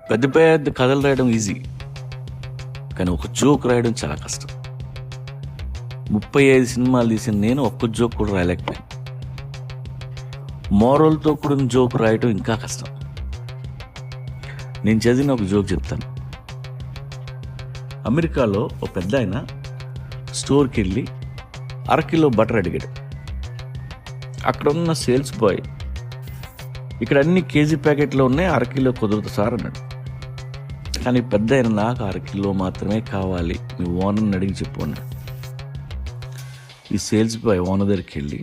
పెద్ద పెద్ద కథలు రాయడం ఈజీ, కానీ ఒక జోక్ రాయడం చాలా కష్టం. 35 సినిమాలు తీసిన నేను ఒక్క జోక్ కూడా రాయలేకపోయాను. మోరల్తో కూడిన జోక్ రాయడం ఇంకా కష్టం. నేను చదివిన ఒక జోక్ చెప్తాను. అమెరికాలో ఒక పెద్ద ఆయన స్టోర్కి వెళ్ళి అరకిలో బటర్ అడిగాడు. అక్కడ ఉన్న సేల్స్ బాయ్, ఇక్కడ అన్ని కేజీ ప్యాకెట్లో ఉన్నాయి, అరకిలో కుదరదు సార్ అన్నాడు. కానీ పెద్ద ఆయన, నాకు అరకిలో మాత్రమే కావాలి, మీ ఓనర్ని అడిగి చెప్పు అన్నాడు. ఈ సేల్స్ బాయ్ ఓనర్ దగ్గరికి వెళ్ళి,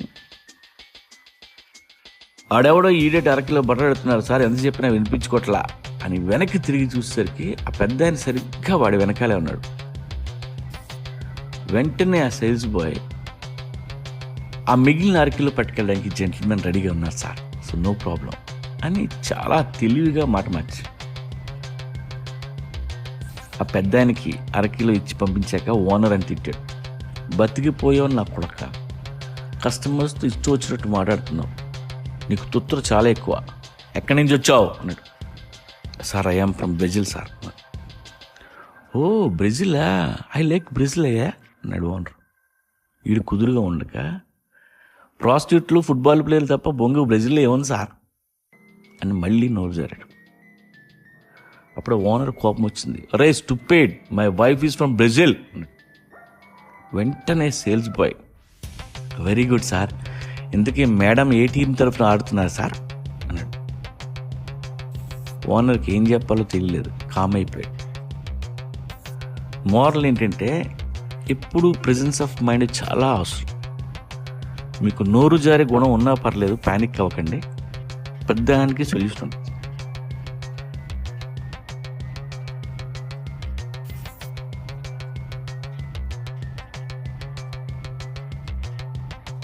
ఆడెవడో ఈడేటి అరకిలో బటర్ అడుగుతున్నారు సార్, ఎంత చెప్పినా వినిపించుకోవట్లా అని వెనక్కి తిరిగి చూసేసరికి ఆ పెద్ద ఆయన సరిగ్గా వాడి వెనకాలే ఉన్నాడు. వెంటనే ఆ సేల్స్ బాయ్, ఆ మిగిలిన అరకిలో పట్టుకెళ్ళడానికి జెంటిల్మెన్ రెడీగా ఉన్నారు సార్, సో నో ప్రాబ్లం అని చాలా తెలివిగా మాట మార్చి ఆ పెద్ద ఆయనకి అరకిలో ఇచ్చి పంపించాక ఓనర్ అని తిట్టాడు. బతికిపోయావు నా కొడక, కస్టమర్స్తో ఇష్టం వచ్చినట్టు మాట్లాడుతున్నావు, నీకు తుత్తర చాలా ఎక్కువ, ఎక్కడి నుంచి వచ్చావు అన్నాడు. Sir I am from Brazil sir. ఓ బ్రెజిలా, ఐ లైక్ బ్రెజిల్ అయ్యా అన్నాడు ఓనర్. వీడు కుదురుగా ఉండక, ప్రాస్టిట్యూట్లు ఫుట్బాల్ ప్లేయర్లు తప్ప బొంగు బ్రెజిల్లో ఏముంది సార్ అని మళ్ళీ నోరు జారాడు. అప్పుడు ఓనర్ కోపం వచ్చింది. అరే stupid, my wife is from Brazil. వెంటనే sales boy, very good sir, ఇంతకీ మేడం ఏ టీం తరఫున ఆడుతున్నారు సార్ అన్నాడు. ఓనర్కి ఏం చెప్పాలో తెలియలేదు, కామ్ అయిపోయాడు. మోరల్ ఏంటంటే, ఎప్పుడు ప్రెజెన్స్ ఆఫ్ మైండ్ చాలా అవసరం. మీకు నోరు జారే గుణం ఉన్నా పర్లేదు, ప్యానిక్ అవ్వకండి, పెద్దానికి సొల్యూషన్ ఉంటుంది.